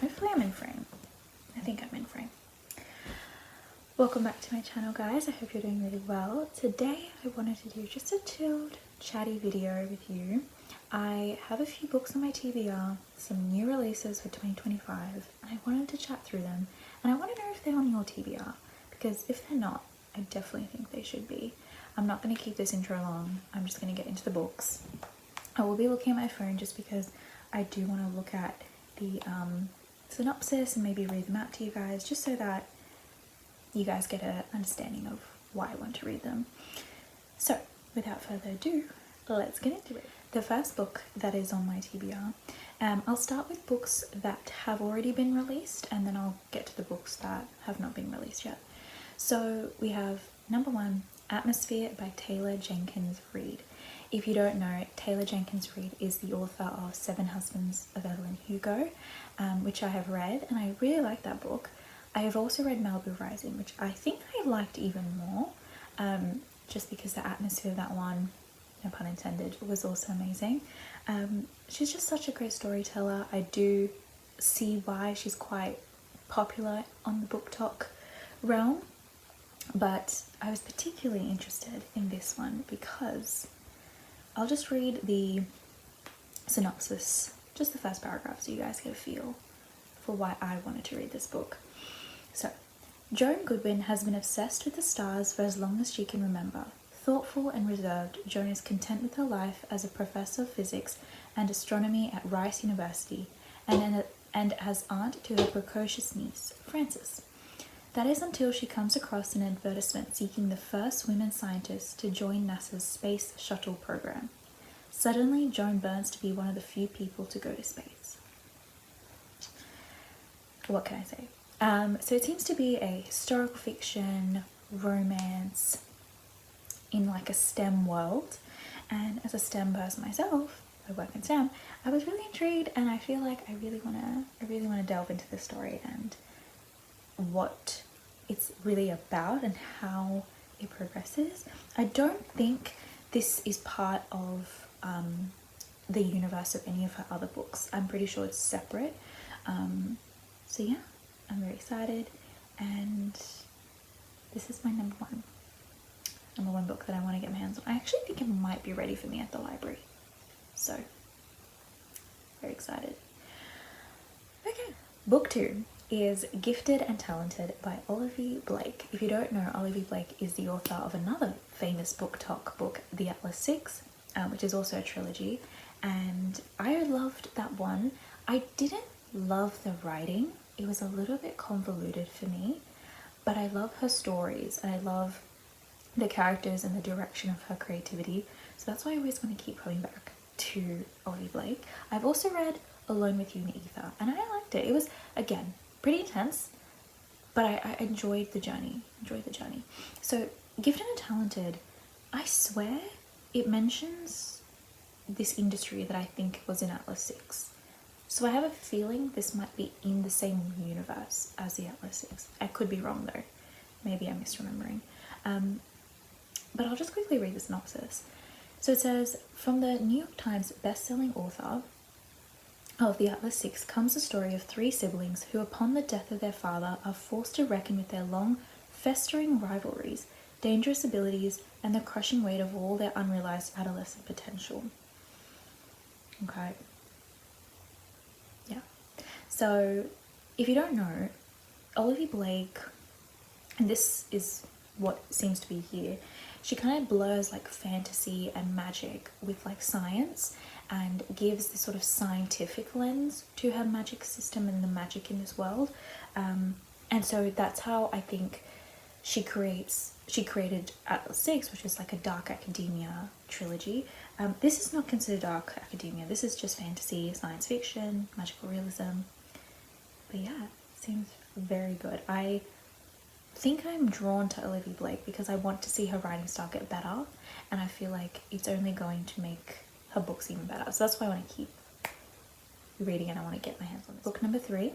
Hopefully I'm in frame. I think I'm in frame. Welcome back to my channel, guys. I hope you're doing really well. Today I wanted to do just a chilled, chatty video with you. I have a few books on my TBR, some new releases for 2025, and I wanted to chat through them. And I want to know if they're on your TBR, because if they're not, I definitely think they should be. I'm not going to keep this intro long. I'm just going to get into the books. I will be looking at my phone just because I do want to look at the synopsis and maybe read them out to you guys, just so that you guys get an understanding of why I want to read them. So without further ado, let's get into it. The first book that is on my TBR, I'll start with books that have already been released, and then I'll get to the books that have not been released yet. So we have number 1, Atmosphere by Taylor Jenkins Reid. If you don't know, Taylor Jenkins Reid is the author of Seven Husbands of Evelyn Hugo, which I have read, and I really like that book. I have also read Malibu Rising, which I think I liked even more, just because the atmosphere of that one, no pun intended, was also amazing. She's just such a great storyteller. I do see why she's quite popular on the BookTok realm, but I was particularly interested in this one because I'll just read the synopsis, just the first paragraph, so you guys get a feel for why I wanted to read this book. So, Joan Goodwin has been obsessed with the stars for as long as she can remember. Thoughtful and reserved, Joan is content with her life as a professor of physics and astronomy at Rice University, and as aunt to her precocious niece, Frances. That is until she comes across an advertisement seeking the first women scientists to join NASA's Space Shuttle program. Suddenly, Joan burns to be one of the few people to go to space. What can I say? So it seems to be a historical fiction, romance, in like a STEM world. And as a STEM person myself, I work in STEM, I was really intrigued, and I feel like I really wanna delve into this story and what it's really about and how it progresses. I don't think this is part of the universe of any of her other books. I'm pretty sure it's separate. So yeah, I'm very excited, and this is my number one book that I want to get my hands on. I actually think it might be ready for me at the library, so very excited. Okay, book 2 is Gifted and Talented by Olivia Blake. If you don't know, Olivia Blake is the author of another famous BookTok book, The Atlas Six, which is also a trilogy, and I loved that one. I didn't love the writing. It was a little bit convoluted for me, but I love her stories, and I love the characters and the direction of her creativity, so that's why I always want to keep coming back to Olivia Blake. I've also read Alone with You in Ether, and I liked it. It was, again, pretty intense, but I enjoyed the journey. So Gifted and Talented, I swear it mentions this industry that I think was in Atlas 6. So I have a feeling this might be in the same universe as the Atlas 6. I could be wrong though. Maybe I'm misremembering. But I'll just quickly read the synopsis. So it says, from the New York Times best-selling author of The Atlas Six comes the story of 3 siblings who, upon the death of their father, are forced to reckon with their long, festering rivalries, dangerous abilities, and the crushing weight of all their unrealized adolescent potential. Okay. Yeah. So, if you don't know, Olivia Blake, and this is what seems to be here, she kind of blurs like fantasy and magic with like science, and gives this sort of scientific lens to her magic system and the magic in this world. And so that's how I think she created Atlas 6, which is like a dark academia trilogy. This is not considered dark academia. This is just fantasy, science fiction, magical realism. But yeah, it seems very good. I think I'm drawn to Olivia Blake because I want to see her writing style get better, and I feel like it's only going to make her books even better. So that's why I want to keep reading and I want to get my hands on this. Book number 3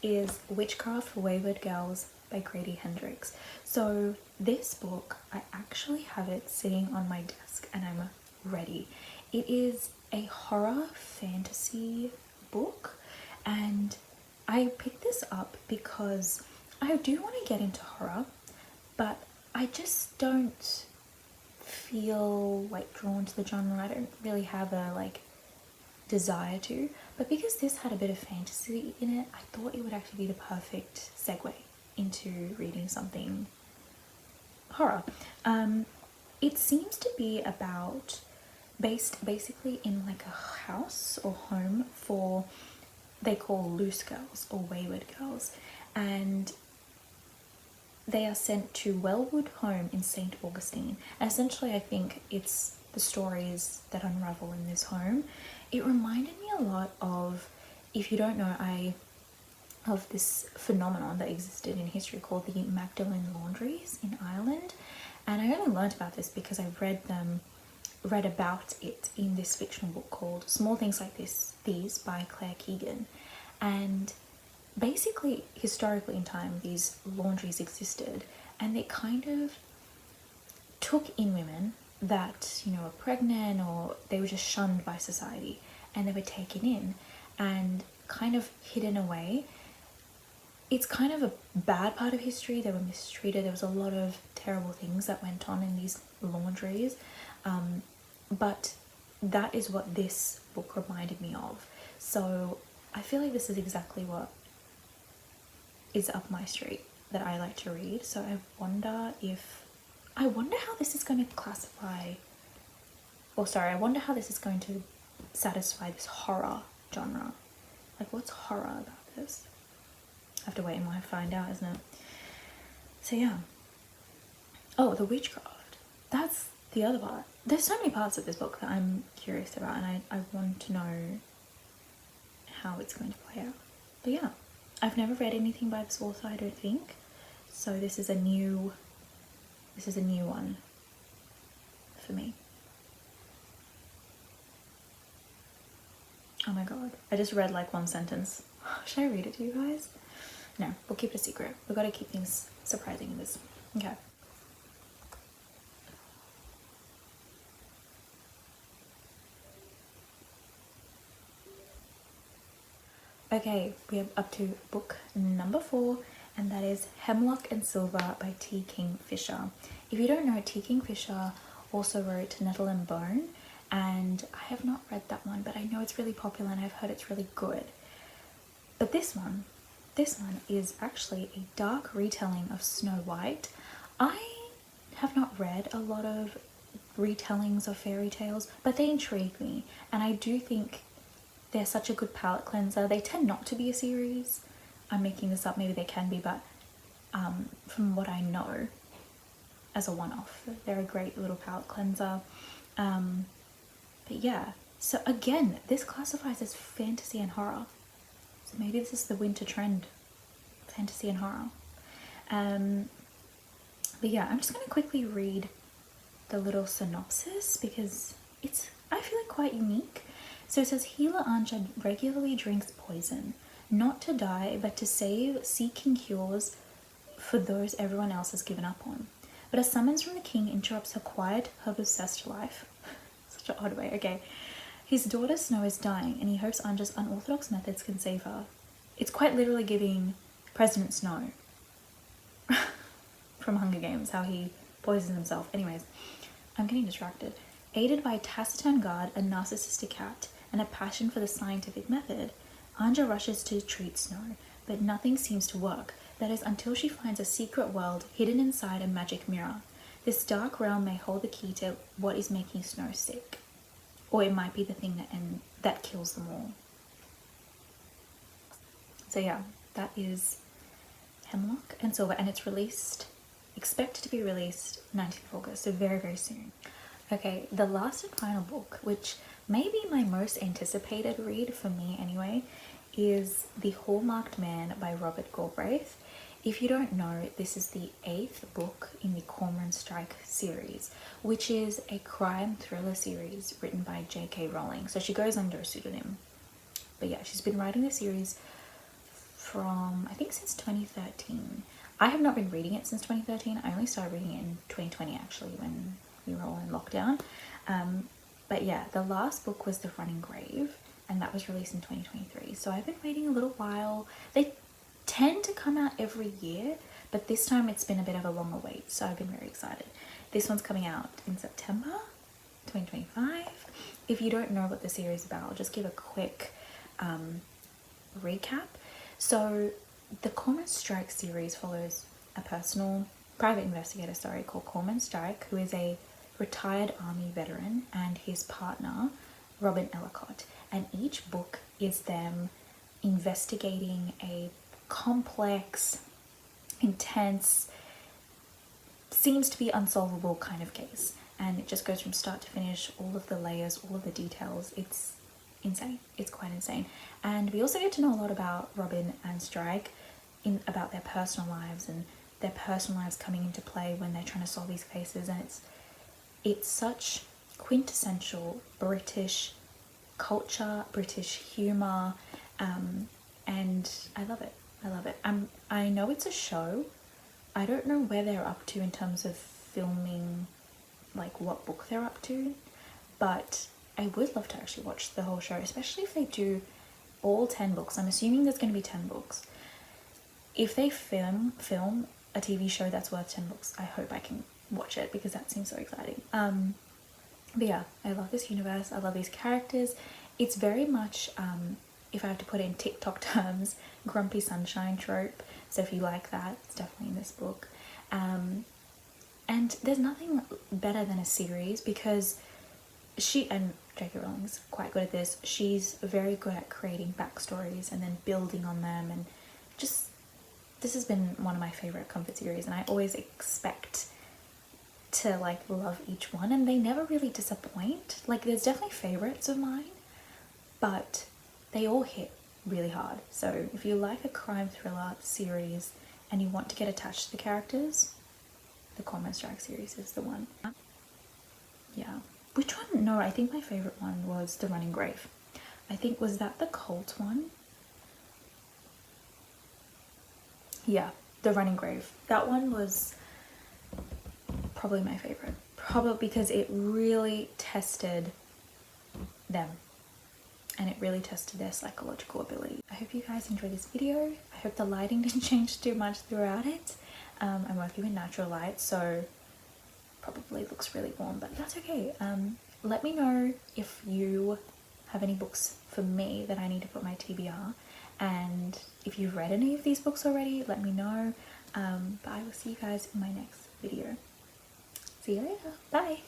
is Witchcraft for Wayward Girls by Grady Hendrix. So this book, I actually have it sitting on my desk and I'm ready. It is a horror fantasy book, and I picked this up because I do want to get into horror, but I just don't feel like drawn to the genre. I don't really have a like desire to, but because this had a bit of fantasy in it, I thought it would actually be the perfect segue into reading something horror. It seems to be about based basically in like a house or home for, they call loose girls or wayward girls, and they are sent to Wellwood Home in St. Augustine. And essentially I think it's the stories that unravel in this home. It reminded me a lot of, if you don't know, of this phenomenon that existed in history called the Magdalen Laundries in Ireland. And I only learned about this because I read about it in this fictional book called Small Things Like These by Claire Keegan. And basically, historically in time, these laundries existed, and they kind of took in women that, you know, were pregnant or they were just shunned by society, and they were taken in and kind of hidden away. It's kind of a bad part of history. They were mistreated. There was a lot of terrible things that went on in these laundries. But that is what this book reminded me of. So I feel like this is exactly what is up my street that I like to read. So I wonder how this is going to classify, or sorry, I wonder how this is going to satisfy this horror genre. Like, what's horror about this? I have to wait and I find out, isn't it? So yeah. Oh, the witchcraft. That's the other part. There's so many parts of this book that I'm curious about, and I want to know how it's going to play out. But yeah, I've never read anything by this author, I don't think. So this is a new one for me. Oh my god, I just read like one sentence. Should I read it to you guys? No, we'll keep it a secret. We've got to keep things surprising in this. Okay. Okay, we are up to book number 4, and that is Hemlock and Silver by T. Kingfisher. If you don't know, T. Kingfisher also wrote Nettle and Bone, and I have not read that one, but I know it's really popular and I've heard it's really good. But this one is actually a dark retelling of Snow White. I have not read a lot of retellings of fairy tales, but they intrigue me, and I do think they're such a good palette cleanser. They tend not to be a series. I'm making this up, maybe they can be, but from what I know, as a one-off, they're a great little palette cleanser. But yeah, so again, this classifies as fantasy and horror. So maybe this is the winter trend, fantasy and horror. But yeah, I'm just going to quickly read the little synopsis because it's, I feel like, quite unique. So it says, healer Anja regularly drinks poison, not to die, but to save, seeking cures for those everyone else has given up on. But a summons from the king interrupts her quiet, herb-obsessed life. Such an odd way, okay. His daughter Snow is dying, and he hopes Anja's unorthodox methods can save her. It's quite literally giving President Snow from Hunger Games, how he poisons himself. Anyways, I'm getting distracted. Aided by a taciturn guard, a narcissistic cat, and a passion for the scientific method, Anja rushes to treat Snow, but nothing seems to work. That is, until she finds a secret world hidden inside a magic mirror. This dark realm may hold the key to what is making Snow sick. Or it might be the thing that kills them all. So yeah, that is Hemlock and Silver, and it's expected to be released 19th of August, so very, very soon. Okay, the last and final book, which may be my most anticipated read for me anyway, is The Hallmarked Man by Robert Galbraith. If you don't know, this is the 8th book in the Cormoran Strike series, which is a crime thriller series written by J.K. Rowling. So she goes under a pseudonym. But yeah, she's been writing the series from, I think, since 2013. I have not been reading it since 2013. I only started reading it in 2020, actually, when we were all in lockdown. But yeah, the last book was The Running Grave, and that was released in 2023. So I've been waiting a little while. They tend to come out every year, but this time it's been a bit of a longer wait, so I've been very excited. This one's coming out in September 2025. If you don't know what the series is about, I'll just give a quick recap. So the Cormoran Strike series follows a private investigator, called Cormoran Strike, who is a retired army veteran, and his partner, Robin Ellicott. And each book is them investigating a complex, intense, seems to be unsolvable kind of case. And it just goes from start to finish, all of the layers, all of the details. It's insane. It's quite insane. And we also get to know a lot about Robin and Strike, about their personal lives and their personal lives coming into play when they're trying to solve these cases. And it's such quintessential British culture, British humor, and I love it. I love it. I know it's a show. I don't know where they're up to in terms of filming, like what book they're up to, but I would love to actually watch the whole show, especially if they do all 10 books. I'm assuming there's going to be 10 books. If they film a TV show that's worth 10 books, I hope I can watch it, because that seems so exciting. But yeah, I love this universe. I love these characters. It's very much, if I have to put it in TikTok terms, grumpy sunshine trope. So if you like that, it's definitely in this book. And there's nothing better than a series, because and J.K. Rowling's quite good at this. She's very good at creating backstories and then building on them, and just, this has been one of my favorite comfort series, and I always expect to like love each one, and they never really disappoint. Like, there's definitely favorites of mine, but they all hit really hard. So if you like a crime thriller series and you want to get attached to the characters, the Cormoran Strike series is the one. Yeah. Which one? No, I think my favorite one was The Running Grave. I think, was that the cult one? Yeah, The Running Grave. That one was probably my favorite. Probably because it really tested them, and it really tested their psychological ability. I hope you guys enjoyed this video. I hope the lighting didn't change too much throughout it. I'm working with natural light, so probably looks really warm, but that's okay. Let me know if you have any books for me that I need to put my TBR, and if you've read any of these books already, let me know. But I will see you guys in my next video. See you later. Bye.